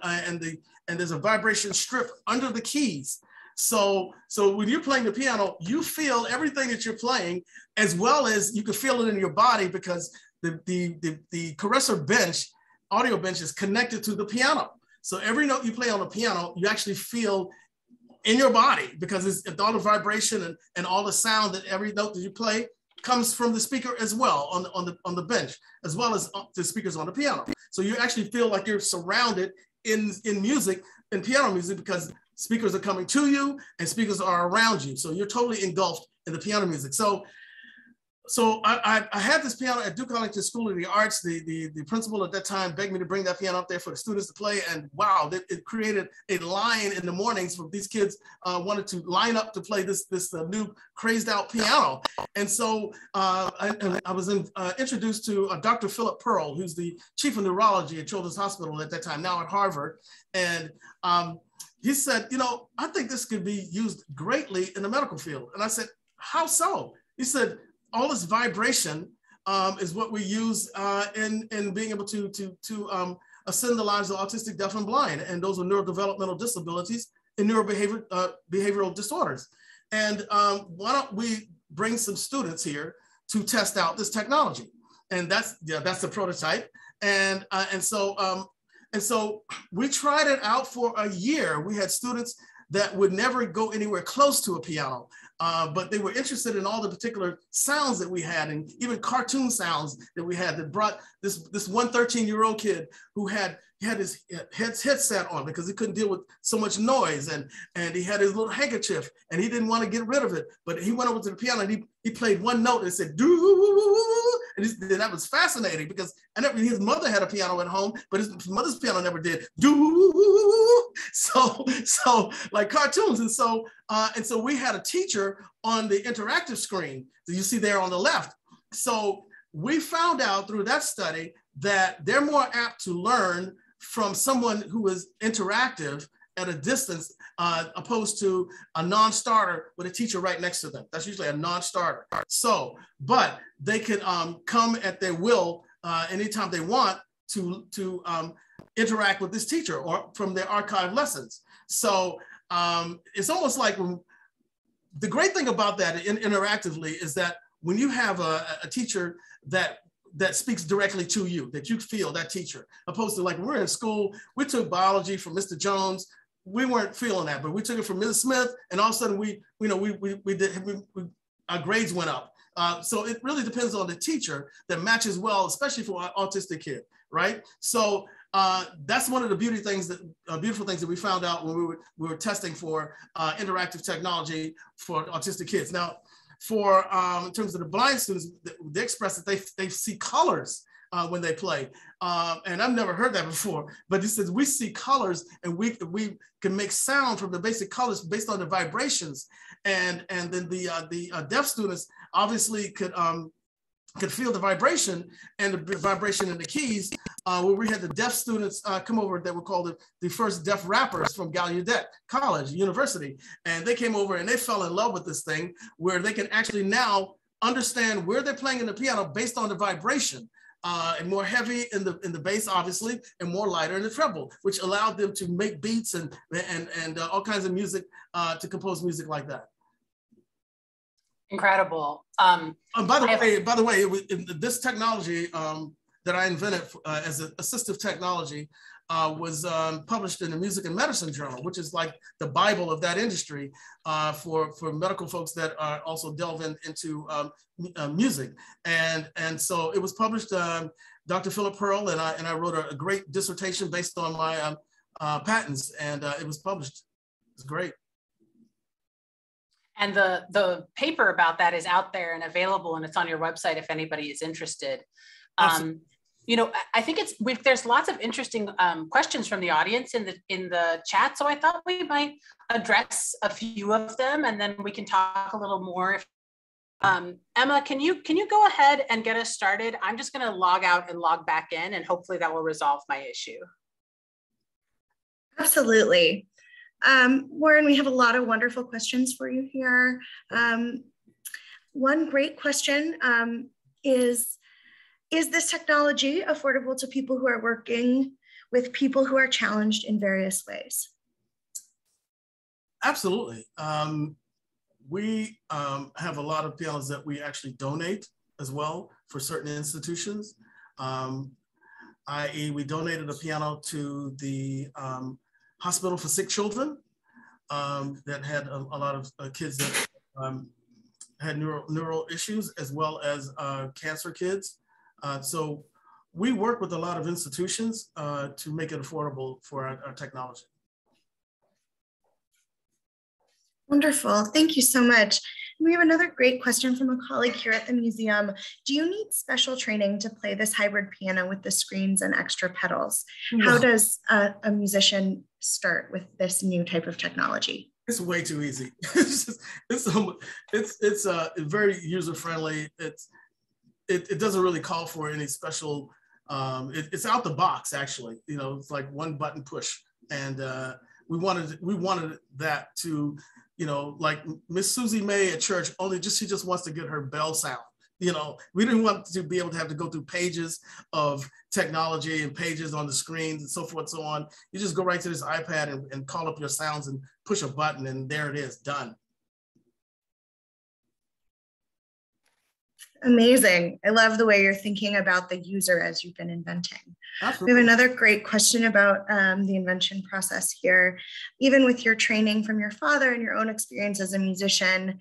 there's a vibration strip under the keys. So when you're playing the piano, you feel everything that you're playing, as well as you can feel it in your body, because the caressor bench, audio bench, is connected to the piano. So every note you play on the piano, you actually feel in your body, because it's all the vibration and all the sound that every note that you play comes from the speaker as well on the bench, as well as the speakers on the piano. So you actually feel like you're surrounded in music, in piano music, because speakers are coming to you and speakers are around you. So you're totally engulfed in the piano music. So I had this piano at Duke Ellington School of the Arts. The principal at that time begged me to bring that piano up there for the students to play. And wow, it created a line in the mornings for these kids wanted to line up to play this new crazed out piano. And so I was introduced to Dr. Philip Pearl, who's the chief of neurology at Children's Hospital at that time, now at Harvard. And he said, I think this could be used greatly in the medical field. And I said, how so? He said, all this vibration is what we use in being able to ascend the lives of autistic, deaf, and blind, and those are neurodevelopmental disabilities and behavioral disorders. And why don't we bring some students here to test out this technology? And that's the prototype. And so we tried it out for a year. We had students that would never go anywhere close to a piano. But they were interested in all the particular sounds that we had, and even cartoon sounds that we had, that brought this one 13-year-old kid who had his headset on because he couldn't deal with so much noise, and he had his little handkerchief and he didn't want to get rid of it, but he went over to the piano and he played one note and said doo, and that was fascinating, because his mother had a piano at home, but his mother's piano never did doo. So like cartoons. And so we had a teacher on the interactive screen that you see there on the left. So we found out through that study that they're more apt to learn from someone who is interactive at a distance, opposed to a non-starter with a teacher right next to them. That's usually a non-starter. So, but they can come at their will anytime they want to interact with this teacher or from their archived lessons. So it's almost like the great thing about that interactively is that when you have a teacher that speaks directly to you, that you feel that teacher, opposed to like when we're in school, we took biology from Mr. Jones. We weren't feeling that, but we took it from Ms. Smith, and all of a sudden our grades went up. So it really depends on the teacher that matches well, especially for an autistic kid, right? So that's one of the beautiful things that we found out when we were testing for interactive technology for autistic kids. Now, for in terms of the blind students, they express that they see colors when they play, and I've never heard that before. But he says we see colors, and we can make sound from the basic colors based on the vibrations, and then the deaf students obviously could feel the vibration and the vibration in the keys. Where we had the deaf students come over that were called the first deaf rappers from Gallaudet College, University. And they came over and they fell in love with this thing where they can actually now understand where they're playing in the piano based on the vibration, and more heavy in the bass, obviously, and more lighter in the treble, which allowed them to make beats and all kinds of music, to compose music like that. Incredible. By the way, this technology that I invented as an assistive technology was published in the Music and Medicine Journal, which is like the Bible of that industry for medical folks that are also delving into music. And so it was published. Dr. Philip Pearl and I wrote a great dissertation based on my patents, and it was published. It's great. And the paper about that is out there and available, and it's on your website if anybody is interested. You know, I think there's lots of interesting questions from the audience in the chat. So I thought we might address a few of them, and then we can talk a little more. Emma, can you go ahead and get us started? I'm just going to log out and log back in, and hopefully that will resolve my issue. Absolutely. Warren, we have a lot of wonderful questions for you here. One great question is this technology affordable to people who are working with people who are challenged in various ways? Absolutely. We have a lot of pianos that we actually donate as well for certain institutions. I.e., we donated a piano to the Hospital for Sick Children that had a lot of kids that had neural issues, as well as cancer kids. So we work with a lot of institutions to make it affordable for our technology. Wonderful, thank you so much. We have another great question from a colleague here at the museum. Do you need special training to play this hybrid piano with the screens and extra pedals? No. How does a musician start with this new type of technology? It's way too easy. It's very user-friendly. It doesn't really call for any special, it's out the box actually. You know, it's like one button push. And we wanted that to, you know, like Miss Susie May at church, she just wants to get her bell sound. You know, we didn't want to be able to have to go through pages of technology and pages on the screens and so forth and so on. You just go right to this iPad and call up your sounds and push a button, and there it is, done. Amazing. I love the way you're thinking about the user as you've been inventing. Absolutely. We have another great question about the invention process here. Even with your training from your father and your own experience as a musician,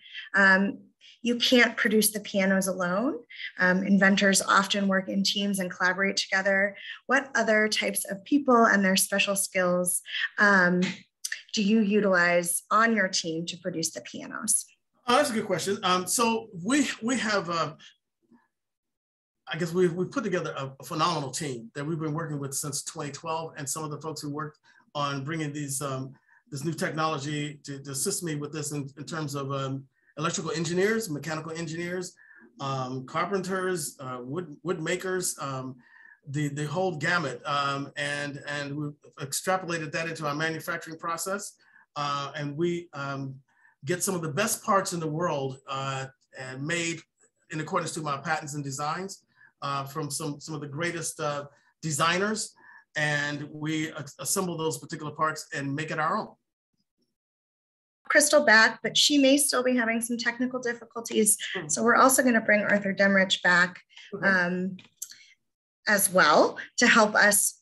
you can't produce the pianos alone. Inventors often work in teams and collaborate together. What other types of people and their special skills do you utilize on your team to produce the pianos? Oh, that's a good question. So we have, I guess we've put together a phenomenal team that we've been working with since 2012, and some of the folks who worked on bringing this new technology to assist me with this in terms of electrical engineers, mechanical engineers, carpenters, wood makers, the whole gamut, and we extrapolated that into our manufacturing process, and we get some of the best parts in the world and made in accordance to my patents and designs from some of the greatest designers, and we assemble those particular parts and make it our own. Krystal back, but she may still be having some technical difficulties. So we're also going to bring Arthur Demrich back as well to help us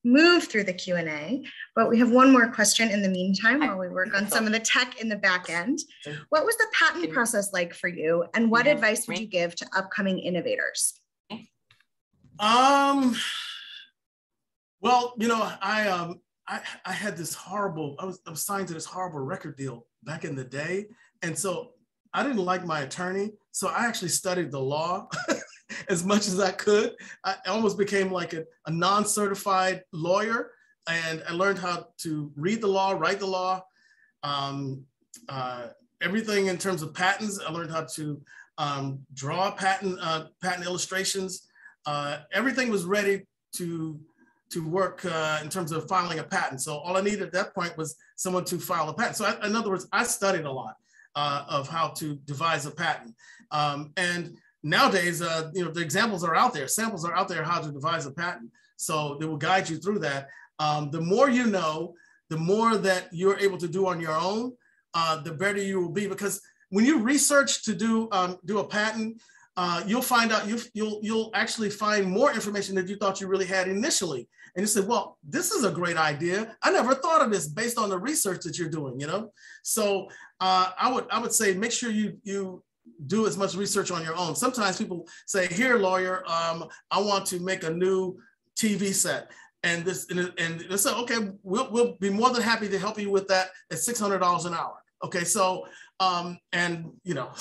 move through the Q&A, but we have one more question in the meantime while we work on some of the tech in the back end. What was the patent process like for you, and what advice would you give to upcoming innovators? Well, you know, I had this horrible, I was signed to this horrible record deal back in the day, and so I didn't like my attorney, so I actually studied the law as much as I could. I almost became like a non-certified lawyer, and I learned how to read the law, write the law, everything in terms of patents. I learned how to draw patent illustrations. Everything was ready to work in terms of filing a patent. So all I needed at that point was someone to file a patent. So in other words, I studied a lot of how to devise a patent. And nowadays, you know, the examples are out there. Samples are out there how to devise a patent. So they will guide you through that. The more you know, the more that you're able to do on your own, the better you will be. Because when you research to do a patent, you'll find out you'll actually find more information that you thought you really had initially. And you say, well, this is a great idea. I never thought of this based on the research that you're doing, you know? So I would say, make sure you do as much research on your own. Sometimes people say, here, lawyer, I want to make a new TV set. And they say, okay, we'll be more than happy to help you with that at $600 an hour. Okay, so, and you know,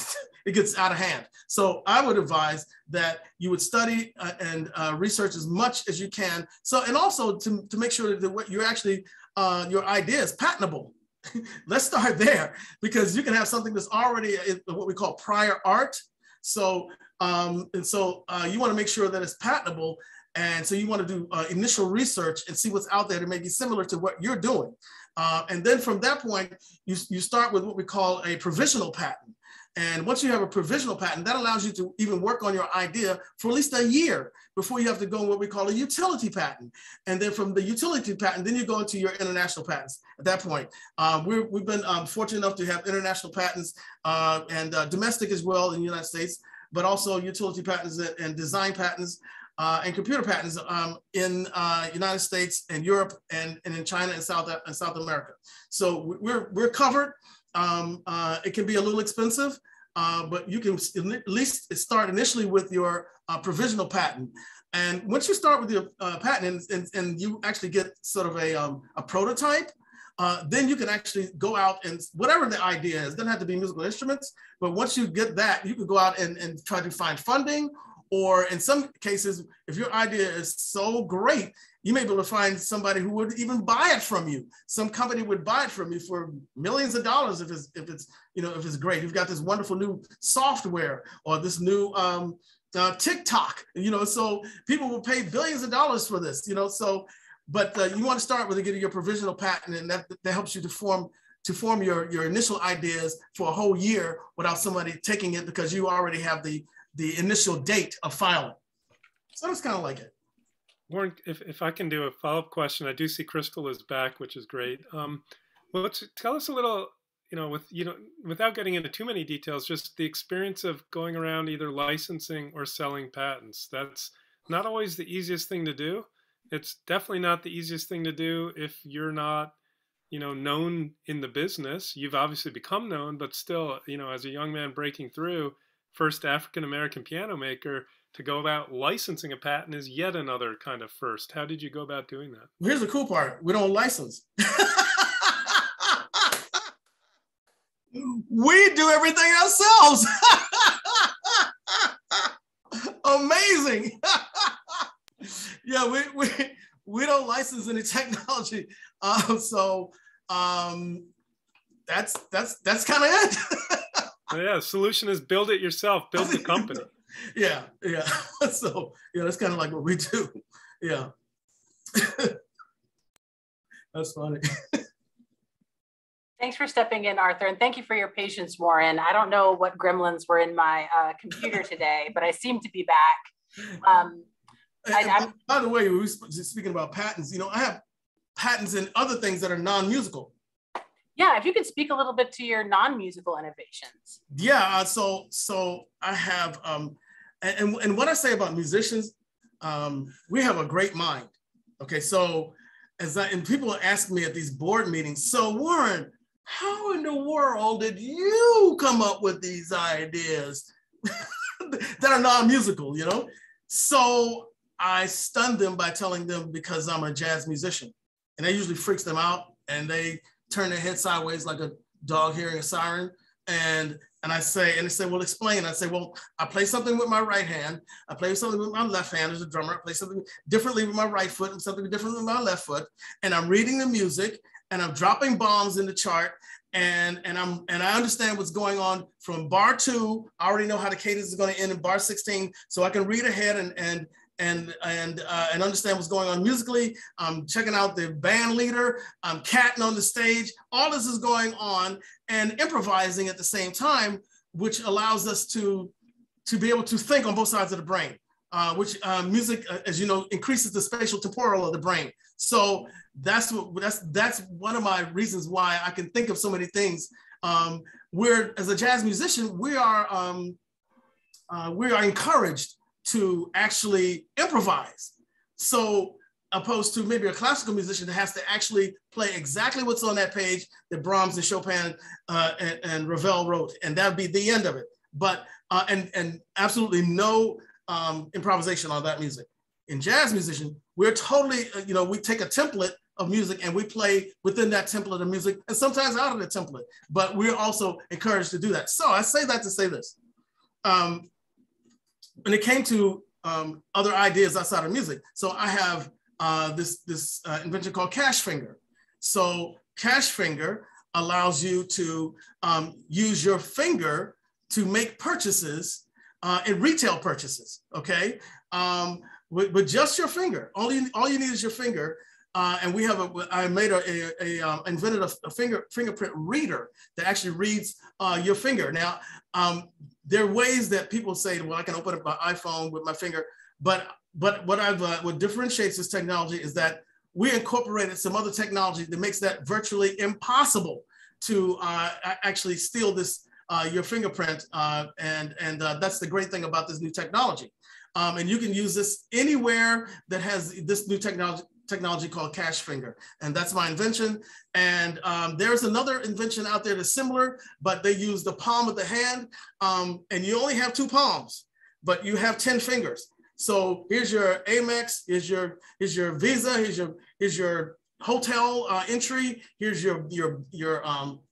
it gets out of hand. So I would advise that you would study and research as much as you can. So, and also to make sure that what you're actually, your idea is patentable. Let's start there, because you can have something that's already what we call prior art. So, you want to make sure that it's patentable. And so you want to do initial research and see what's out there that may be similar to what you're doing. And then from that point, you start with what we call a provisional patent. And once you have a provisional patent, that allows you to even work on your idea for at least a year before you have to go on what we call a utility patent. And then from the utility patent, then you go into your international patents at that point. We've been fortunate enough to have international patents and domestic as well in the United States, but also utility patents and design patents and computer patents in United States and Europe and in China and South America. So we're covered. It can be a little expensive, but you can at least start initially with your provisional patent. And once you start with your patent and you actually get sort of a prototype, then you can actually go out and whatever the idea is, it doesn't have to be musical instruments, but once you get that, you can go out and try to find funding. Or in some cases, if your idea is so great, you may be able to find somebody who would even buy it from you. Some company would buy it from you for millions of dollars if it's great. You've got this wonderful new software or this new TikTok, so people will pay billions of dollars for this, so, but you want to start with getting your provisional patent, and that helps you to form your initial ideas for a whole year without somebody taking it because you already have the initial date of filing. So that's kind of like it. Warren, if I can do a follow-up question, I do see Krystal is back, which is great. Well, tell us a little, without getting into too many details, just the experience of going around either licensing or selling patents. That's not always the easiest thing to do. It's definitely not the easiest thing to do if you're not, known in the business. You've obviously become known, but still, as a young man breaking through, first African-American piano maker, to go about licensing a patent is yet another kind of first. How did you go about doing that? Well, here's the cool part. We don't license. We do everything ourselves. Amazing. Yeah, we don't license any technology. That's kind of it. Yeah, the solution is build it yourself, build the company. Yeah. So, that's kind of like what we do. Yeah. That's funny. Thanks for stepping in, Arthur, and thank you for your patience, Warren. I don't know what gremlins were in my computer today, but I seem to be back. By the way, we were speaking about patents. I have patents in other things that are non-musical. Yeah, if you could speak a little bit to your non-musical innovations. Yeah, so I have, and what I say about musicians, we have a great mind. Okay, so and people ask me at these board meetings, so Warren, how in the world did you come up with these ideas that are non-musical, So I stun them by telling them because I'm a jazz musician, and that usually freaks them out, and they turn their head sideways like a dog hearing a siren. And they say, well, explain. I say, well, I play something with my right hand. I play something with my left hand as a drummer. I play something differently with my right foot and something different with my left foot. And I'm reading the music and I'm dropping bombs in the chart. And I understand what's going on from bar 2. I already know how the cadence is going to end in bar 16. So I can read ahead and understand what's going on musically. I'm checking out the band leader. I'm catting on the stage. All this is going on and improvising at the same time, which allows us to be able to think on both sides of the brain, which music, as you know, increases the spatial temporal of the brain. So that's one of my reasons why I can think of so many things. As a jazz musician, we are encouraged to actually improvise. So opposed to maybe a classical musician that has to actually play exactly what's on that page that Brahms and Chopin and Ravel wrote, and that'd be the end of it. But, and absolutely no improvisation on that music. In jazz musician, we're totally, we take a template of music and we play within that template of music and sometimes out of the template, but we're also encouraged to do that. So I say that to say this. when it came to other ideas outside of music, so I have this invention called Cash Finger. So Cash Finger allows you to use your finger to make purchases in retail purchases, okay? With just your finger. All you need is your finger. And we have I invented a fingerprint reader that actually reads your finger. Now, there are ways that people say, well, I can open up my iPhone with my finger, but what differentiates this technology is that we incorporated some other technology that makes that virtually impossible to actually steal this your fingerprint, and that's the great thing about this new technology. And you can use this anywhere that has this new technology called Cash Finger, and that's my invention. And there's another invention out there that's similar, but they use the palm of the hand, and you only have 2 palms, but you have 10 fingers. So here's your Amex, here's your Visa, here's your hotel entry, here's your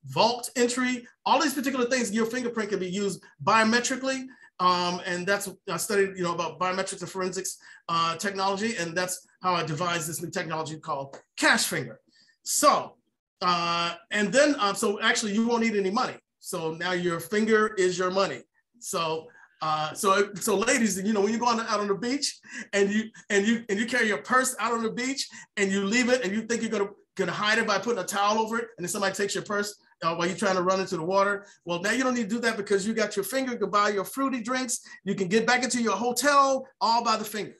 vault entry. All these particular things, your fingerprint can be used biometrically. And that's, I studied, about biometrics and forensics technology, and that's how I devised this new technology called Cash Finger. So, and then, so actually you won't need any money. So now your finger is your money. So, so ladies, when you go out on the beach and you carry your purse out on the beach and you leave it and you think you're gonna hide it by putting a towel over it, and then somebody takes your purse while you're trying to run into the water. Well, now you don't need to do that because you got your finger. You can buy your fruity drinks. You can get back into your hotel all by the finger.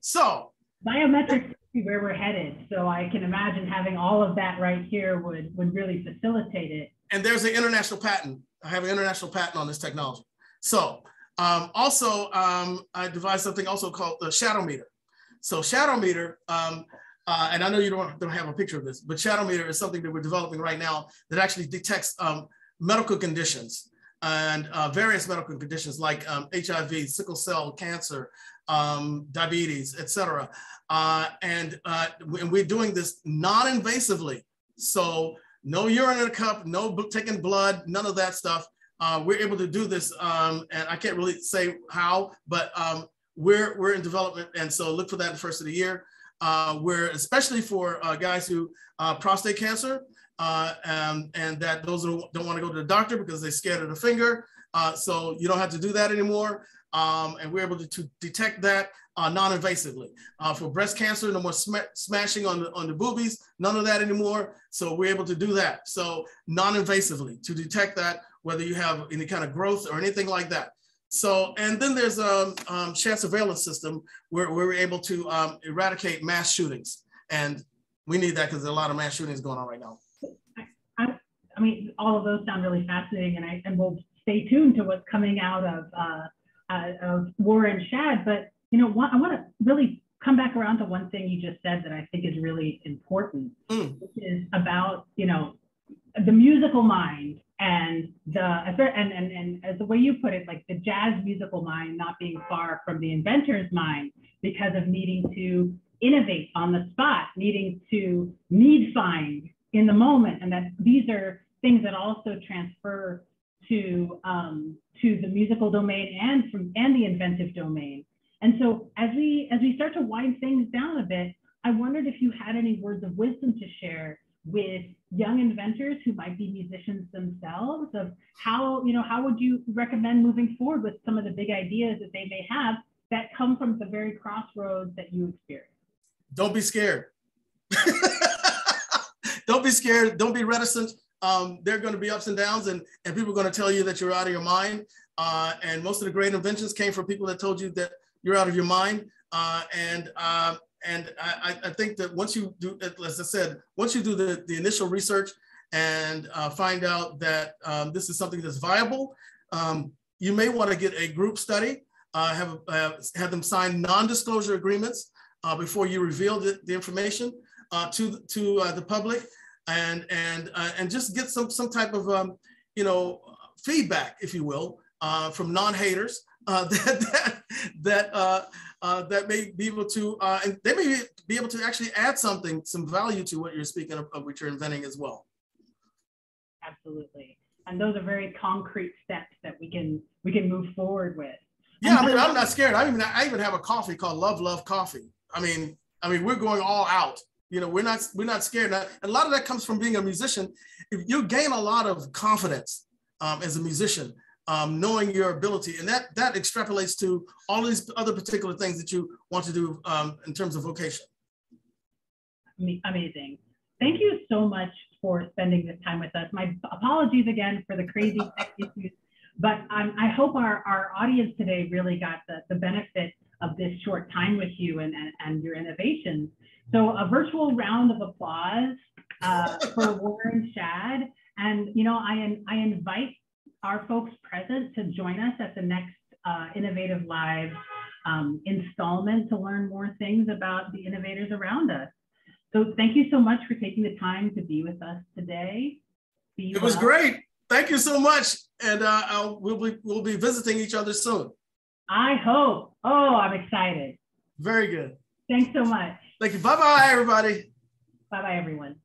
So biometrics is where we're headed. So I can imagine having all of that right here would really facilitate it. And there's an international patent. I have an international patent on this technology. So also I devised something also called the shadow meter. So shadow meter, and I know you don't have a picture of this, but shadow meter is something that we're developing right now that actually detects medical conditions and various medical conditions like HIV, sickle cell, cancer, diabetes, etc. And we're doing this non-invasively. So no urine in a cup, no taking blood, none of that stuff. We're able to do this, and I can't really say how, but we're in development, and so look for that in the first of the year. We're especially for guys who prostate cancer, and that those who don't want to go to the doctor because they're scared of the finger. So you don't have to do that anymore. And we're able to detect that non-invasively. For breast cancer, no more smashing on the boobies, none of that anymore. So we're able to do that. So non-invasively to detect that, whether you have any kind of growth or anything like that. So, and then there's a shared surveillance system where we're able to eradicate mass shootings. And we need that because there's a lot of mass shootings going on right now. I mean, all of those sound really fascinating, and we'll stay tuned to what's coming out of Warren Shad. But, I want to really come back around to one thing you just said that I think is really important, which is about, the musical mind. And as the way you put it, like the jazz musical mind not being far from the inventor's mind because of needing to innovate on the spot, needing to find in the moment, and that these are things that also transfer to the musical domain and the inventive domain. And so as we start to wind things down a bit, I wondered if you had any words of wisdom to share with young inventors who might be musicians themselves, of how would you recommend moving forward with some of the big ideas that they may have that come from the very crossroads that you experience? Don't be scared. Don't be scared. Don't be reticent. There are going to be ups and downs, and people are going to tell you that you're out of your mind. And most of the great inventions came from people that told you that you're out of your mind. And I think that once you do, as I said, once you do the initial research and find out that this is something that's viable, you may want to get a group study, have them sign non-disclosure agreements before you reveal the information to the public, and just get some type of feedback, if you will, from non-haters that may be able to, and they may be able to actually add some value to what you're speaking of what you're inventing as well. Absolutely. And those are very concrete steps that we can move forward with. Yeah, I mean, I'm not scared. I even have a coffee called Love Coffee. I mean, we're going all out. You know, we're not scared. And a lot of that comes from being a musician. If you gain a lot of confidence as a musician, knowing your ability, and that extrapolates to all these other particular things that you want to do in terms of vocation. Amazing. Thank you so much for spending this time with us. My apologies again for the crazy tech issues, but I hope our audience today really got the benefit of this short time with you and your innovations. So a virtual round of applause for Warren Shad. And, you know, I invite our folks present to join us at the next Innovative Lives installment to learn more things about the innovators around us. So thank you so much for taking the time to be with us today. It was great. Thank you so much. And we'll be visiting each other soon. I hope. Oh, I'm excited. Very good. Thanks so much. Thank you. Bye-bye, everybody. Bye-bye, everyone.